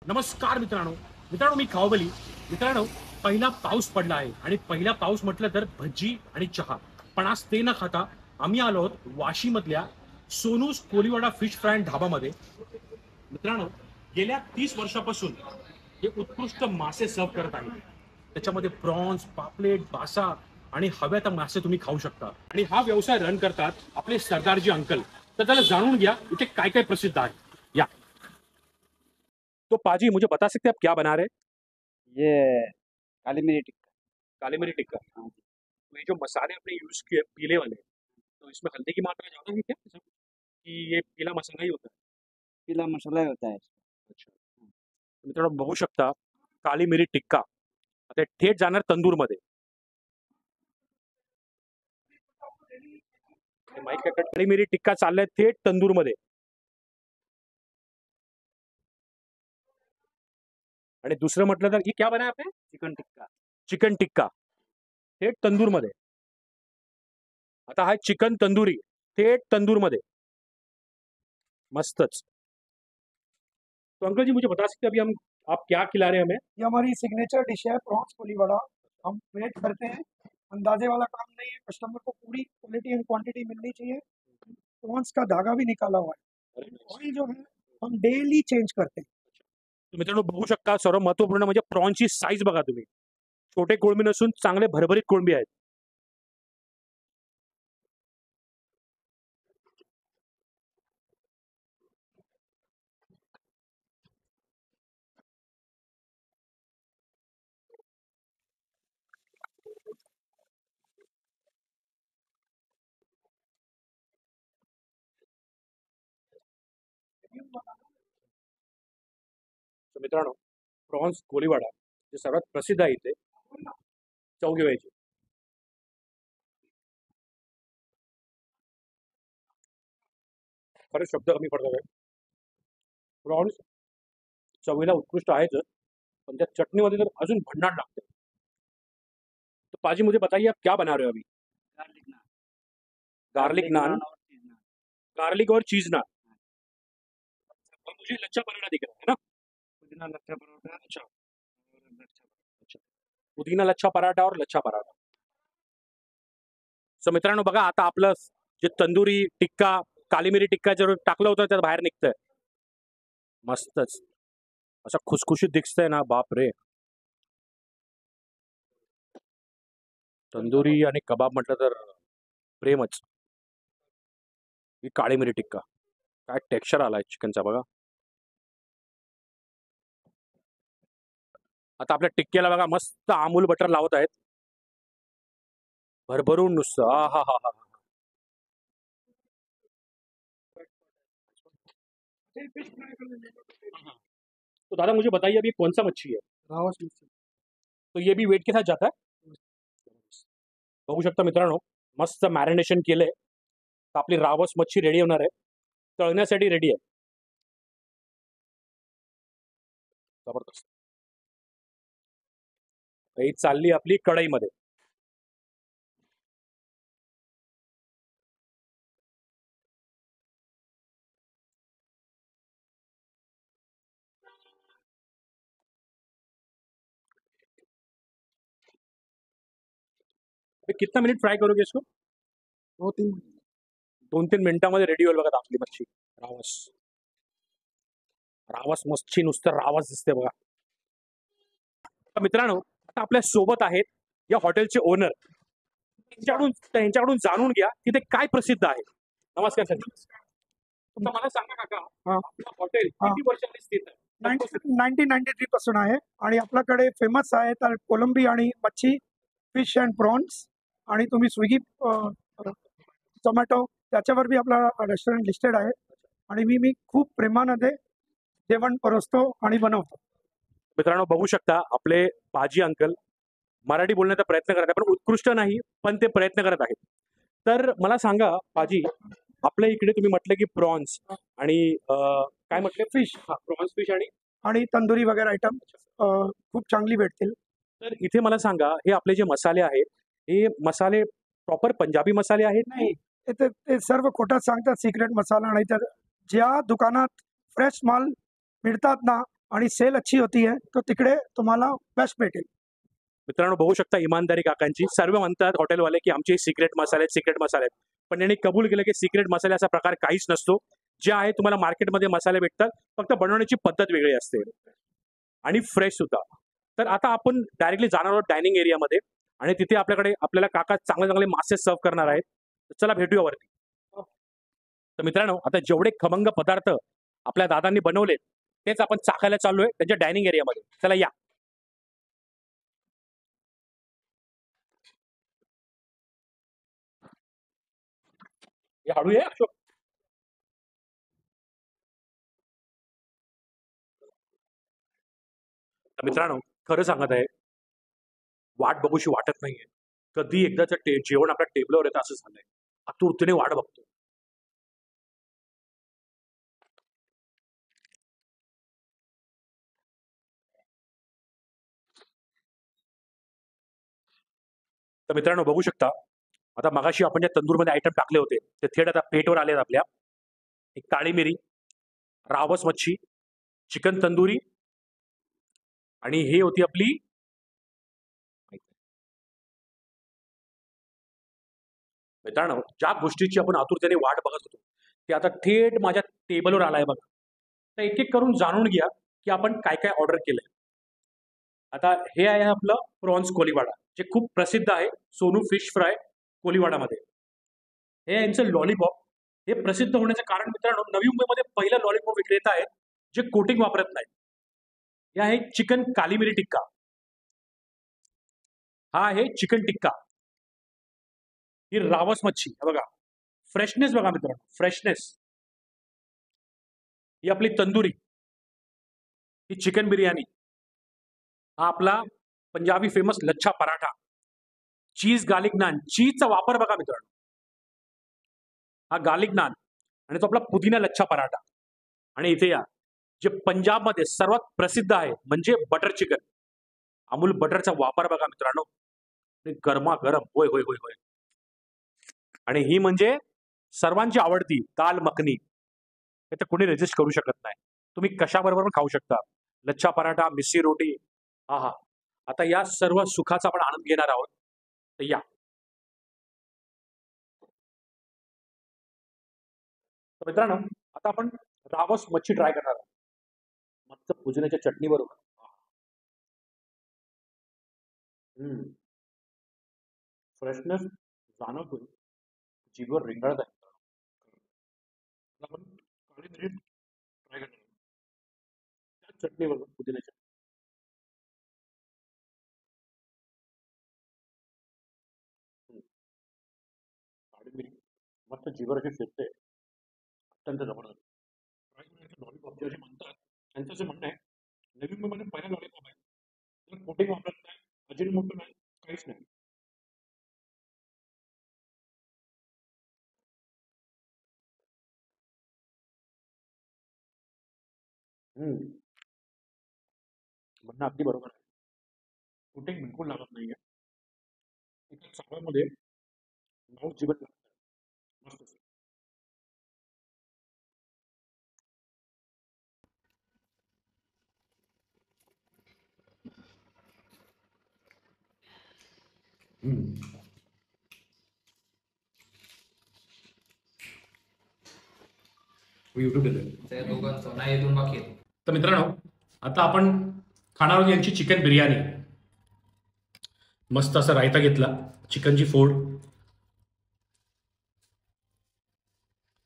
नमस्कार मित्रांनो. मी खाओबली. मित्रांनो, पहिला पाऊस पडला आहे आणि पहिला पाऊस म्हटलं तर भज्जी आणि चहा. पण आज ते न खाता आम्ही आलो आहोत वाशीमधल्या Sonu's Koliwada fish fry and ढाबामध्ये. मित्रांनो, गेल्या 30 वर्षापासून हे उत्कृष्ट मासे सर्व करत आहेत. त्याच्यामध्ये प्रॉन्स, पापलेट, बासा आणि हव्या त्या मासे तुम्ही खाऊ शकता. आणि हा व्यवसाय रन करतात आपले सरदारजी अंकल. तर त्याला जाणून घ्या इथे काय काय प्रसिद्ध आहे. या. तो पाजी, मुझे बता सकते हैं आप क्या बना रहे हैं? ये काली मिरी टिक्का। काली मिरी टिक्का। हाँ जी। तो ये जो मसाले आपने यूज किए पीले वाले, तो इसमें हल्दी की मात्रा ज्यादा है क्या ऐसा कुछ? कि ये पीला मसाला ही होता है? पीला मसाला ही होता है इसका। अच्छा. मित्रांनो, बघू शकता काली मिरी टिक्का आता थेट जाणार तंदूरमध्ये. माहित काय, काली मिरी टिक्का चाललाय थेट तंदूरमध्ये. आणि दुसरं म्हटलं तर, क्या बनाया आपने? चिकन टिक्का। चिकन टिक्का थेट तंदूरमध्ये. आता हा चिकन तंदुरी थेट तंदूरमध्ये. मस्तच. तो अंकल जी, मुझे बता सकते हैं अभी हम आप क्या खिला रहे हैं हमें? ये हमारी सिग्नेचर डिश है प्रॉन्स कोली वड़ा। हम वेट करते हैं, अंदाजे वाला काम नहीं है, कस्टमर को पूरी क्वालिटी एंड क्वांटिटी मिलनी चाहिए। प्रॉन्स का धागा भी निकाला हुआ है। ऑयल जो है हम डेली चेंज करते हैं। तर मित्रांनो, बघू शकता सर्व महत्वपूर्ण म्हणजे प्रॉन्सची साईज बघा तुम्ही. छोटे कोळंबी नसून चांगले भरभरीत कोळंबी आहेत. तर मित्रांनो, प्रॉन्स कोलीवाडा जे सर्वात प्रसिद्ध आहे इथे, चव घेवायची. खरंच शब्द कमी पडतात आहे. प्रॉन्स चवीला उत्कृष्ट आहेच, पण त्या चटणीमध्ये तर अजून भन्नाट लागते. तो पाजी, मुझे बताइए आप क्या बना रहे हो अभी? गार्लिक नान। गार्लिक नान, और चीज नान। गार्लिक और चीज नान. और मुझे लच्छा पराठा दिख रहा है ना? पुदीना लच्छा परोठा अच्छा. और लच्छा अच्छा. पुदीना लच्छा पराठा और लच्छा पराठा. सो मित्रांनो, बघा आता आपलं जे तंदुरी टिक्का, काली मिरी टिक्का जे टाकलं होतं त्यात बाहेर निघतंय. मस्तच. असं खुसखुशीत दिसतंय ना, बाप रे. तंदुरी आणि कबाब म्हटलं तर प्रेमच. ही काळी मिरी टिक्का, काय टेक्स्चर आलाय चिकनचा बघा. आता आपल्या टिक्क्याला बघा मस्त अमूल बटर लावत आहेत, भरभरून नुसतं. हा हा हा हा. तो दादा, मुझे बताइए अभी कौन सा मच्छी है? रावस मच्छी। तो ये भी वेट के साथ जाता है? बघू शकता मित्रांनो, मस्त मॅरिनेशन केलंय. तर आपली रावस मच्छी रेडी होणार आहे, तळण्यासाठी रेडी आहे. जबरदस्त. ही चालली आपली कढईमध्ये. अभी कितना मिनिट फ्राय करोगे इसको? 2-3 2-3 मिनिटांमध्ये रेडी होईल बघा आपली मच्छी. रावस, रावस मच्छी नुसतं रावस दिसते बघा. तर मित्रांनो, आता आपल्या सोबत आहेत या हॉटेलचे ओनर. त्यांच्याकडून जाणून घ्या की ते काय प्रसिद्ध आहे. नमस्कार सर. तर मला सांगा काका, हा. आपलं हॉटेल हा. किती वर्षांनी स्थित आहे? 1993 पासून आहे आणि आपल्याकडे फेमस आहे तर कोलंबी आणि मच्छी, फिश अँड प्रॉन्स। आणि तुम्ही स्विगी, झोमॅटो त्याच्यावर बी आपला रेस्टॉरंट लिस्टेड आहे आणि मी खूप प्रेमाने जेवण परोसतो आणि बनवतो. मित्रांनो, बघू शकता आपले पाजी अंकल मराठी बोलण्याचा प्रयत्न करत आहेत, पण उत्कृष्ट नाही, पण ते प्रयत्न करत आहेत. तर मला सांगा पाजी, आपल्या इकडे तुम्ही म्हटलं की प्रॉन्स आणि काय म्हटले? फिश प्रॉन्स, फिश आणि तंदुरी वगैरे आयटम खूप चांगली भेटतील. तर इथे मला सांगा, हे आपले जे मसाले आहेत, हे मसाले प्रॉपर पंजाबी मसाले आहेत? नाही, ते सर्व खोटं सांगतात, सिक्रेट मसाला. नाही तर ज्या दुकानात फ्रेश माल मिळतात ना आणि सेल अच्छी होती है तो तिकडे तुम्हाला बेस्ट भेटेल. मित्रांनो बघू शकता इमानदारी काकांची. सर्व म्हणतात हॉटेलवाले की आमचे सिक्रेट मसाले आहेत, सिक्रेट मसाले आहेत. पण यांनी कबूल केलं की सिक्रेट मसाले असा प्रकार काहीच नसतो. जे आहे तुम्हाला मार्केटमध्ये मसाले भेटतात, फक्त बनवण्याची पद्धत वेगळी असते आणि फ्रेश सुद्धा. तर आता आपण डायरेक्टली जाणार आहोत डायनिंग एरियामध्ये आणि तिथे आपल्याला काका चांगले चांगले मासे सर्व करणार आहेत. तर चला भेटूया वरती. तर मित्रांनो आता जेवढे खमंग पदार्थ आपल्या दादांनी बनवले तेच आपण चाखायला चाललोय त्यांच्या डायनिंग एरियामध्ये. चला या. हे हळू आहे अशोक. तर मित्रांनो खरं सांगत आहे, वाट बघूशी वाटत नाहीये. कधी एकदाच जेवण आपल्या टेबलवर येतं असं झालंय. आतुरतेने वाट बघतो. तर मित्रांनो बघू शकता आता मगाशी आपण ज्या तंदूरमध्ये आयटम टाकले होते ते थेट आता प्लेटवर आले आहेत आपल्या. एक काळी मिरी, रावस मच्छी, चिकन तंदुरी आणि ही होती आपली मित्रांनो ज्या गोष्टीची आपण आतुरतेने वाट बघत होतो ते आता थेट माझ्या टेबलवर आलाय बघा. तर एक एक करून जाणून घ्या की आपण काय काय ऑर्डर केलंय. आता हे आहे आपलं प्रॉन्स कोलीवाडा जे खूप प्रसिद्ध आहे सोनू फिश फ्राय कोलीवाडामध्ये. हे यांचं लॉलीपॉप हे प्रसिद्ध होण्याचं कारण मित्रांनो नवी मुंबईमध्ये पहिलं लॉलीपॉप विक्रेता आहेत जे कोटिंग वापरत नाहीत. हे आहे चिकन काली मिरी टिक्का. हा आहे चिकन टिक्का. ही रावस मच्छी बघा, फ्रेशनेस बघा मित्रांनो, फ्रेशनेस. ही आपली तंदुरी, ही चिकन बिर्याणी, हा आपला Punjabi famous lachha paratha, cheese garlic naan. चीजचा वापर बघा मित्रांनो, हा गार्लिक नान आणि तो आपला पुदिना लच्छा पराठा. आणि इथे या जे पंजाबमध्ये सर्वात प्रसिद्ध आहे म्हणजे बटर चिकन. अमूल बटरचा वापर बघा मित्रांनो, गरमागरम. होय होय होय होय. आणि ही म्हणजे सर्वांची आवडती दाल मखनी. हे तर कोणी रेजिस्ट करू शकत नाही. तुम्ही कशाबरोबर पण खाऊ शकता. लच्छा पराठा, मिस्सी रोटी. हा हा. आता या सर्व सुखाचा आपण आनंद घेणार आहोत. तर या. तर मित्रांनो आता आपण रावस मच्छी ट्राय करणार आहोत मस्त पुदिन्याच्या चटणी बरोबर. फ्रेशनेस जाणवतोय, जीभवर रिंगळत आहे. आता आपण काळी मिरी ट्राय करणार आहोत त्या चटणी बरोबर पुदिन्याच्या. काळी मिरी मस्त जीभवर अशी शिजते, अत्यंत जबरदस्त. लॉलीपॉप जे म्हणतात त्यांचं जे म्हणणं आहे नवी मुंबईमध्ये पहिला लॉलीपॉप आहे त्याला कोटिंग वापरत नाही, अजिनोमोटो नाही, काहीच नाही. म्हणणं अगदी बरोबर आहे. कोटिंग बिलकुल लागत नाहीये. एका चावल्यामध्ये माऊस जिबत लागतं. मस्त. तर मित्रांनो आता आपण खाणार आहोत यांची चिकन बिर्याणी. मस्त असा रायता घेतला, चिकनची फोड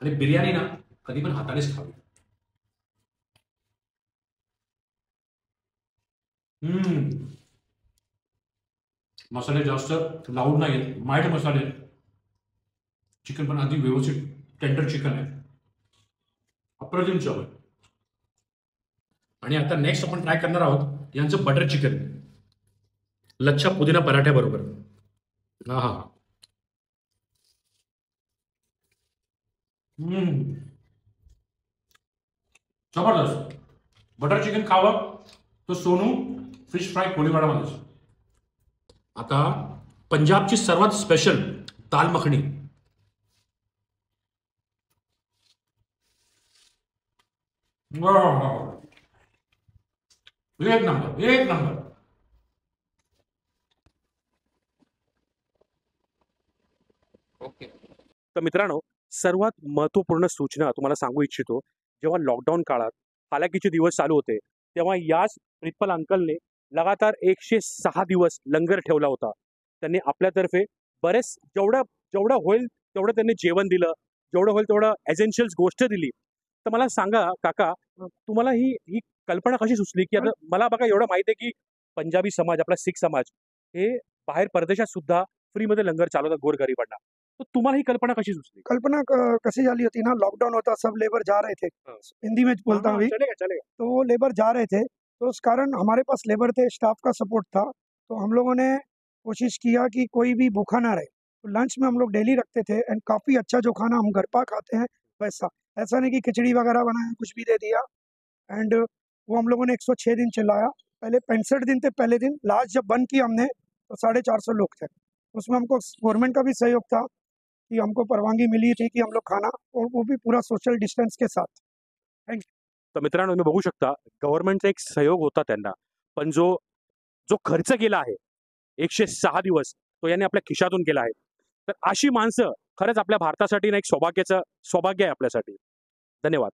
आणि बिर्याणी ना कधी पण हातानेच खावी. मसाले जास्त लावून नाही आहेत, माइल्ड मसाले. चिकन पण अगदी व्यवस्थित टेंडर चिकन आहे, अप्रतिम चव आहे. आणि आता नेक्स्ट आपण ट्राय करणार आहोत यांचं बटर चिकन लच्छा पुदिना पराठ्या बरोबर. हा हा. जबरदस्त. बटर चिकन खावं तो सोनू फिश फ्राय कोलीवाडामध्येच. आता पंजाबची सर्वात स्पेशल दाल मखनी. एक नंबर एक नंबर. ओके. तर मित्रांनो, सर्वात महत्त्वपूर्ण सूचना तुम्हाला सांगू इच्छितो. जेव्हा लॉकडाऊन काळात हालाकीचे दिवस चालू होते, तेव्हा याच प्रिन्सिपल अंकलने लगातार 106 दिवस लंगर ठेवला होता. त्यांनी आपल्यातर्फे बरेच जेवढं जेवढं होईल तेवढं त्यांनी जेवण दिलं, जेवढं होईल तेवढं एसेन्शियल्स गोष्ट दिली. तर मला सांगा काका, तुम्हाला ही ही कल्पना कशी सुचली, की आता मला बघा एवढं माहिती आहे, की पंजाबी समाज, आपला शीख समाज हे बाहेर परदेशात सुद्धा फ्रीमध्ये लंगर चालवतात गोरगरिबांना. तो तुम्हाला ही कल्पना कशी सुचली? कल्पना कैसी जाली होती ना, लॉकडाउन होता, सब लेबर जा रहे थे, हाँ। हिंदी में बोलता हूँ अभी, चलेगा चलेगा. तो वो लेबर जा रहे थे, तो उस कारण हमारे पास लेबर थे, स्टाफ का सपोर्ट था, तो हम लोगों ने कोशिश किया कि कोई भी भूखा ना रहे. तो लंच में हम लोग डेली रखते थे एंड काफ़ी अच्छा जो खाना हम घर पर खाते हैं वैसा, ऐसा नहीं कि खिचड़ी वगैरह बनाया, कुछ भी दे दिया. एंड वो हम लोगों ने 106 दिन चलाया. पहले 65 दिन थे पहले दिन, लास्ट जब बंद किया हमने तो 450 लोग थे. उसमें हमको गवर्नमेंट का भी सहयोग था कि हमको परवानगी मिली थी की हम लोग खाना, और वो भी पूरा सोशल डिस्टन्स के साथ. तर मित्रांनो, तुम्ही बघू शकता गव्हर्नमेंटचा एक सहयोग होता त्यांना. पण जो जो खर्च केला आहे 106 दिवस, तो याने आपल्या खिशातून केला आहे. तर अशी माणसं खरंच आपल्या भारतासाठी ना एक सौभाग्य आहे आपल्यासाठी. धन्यवाद.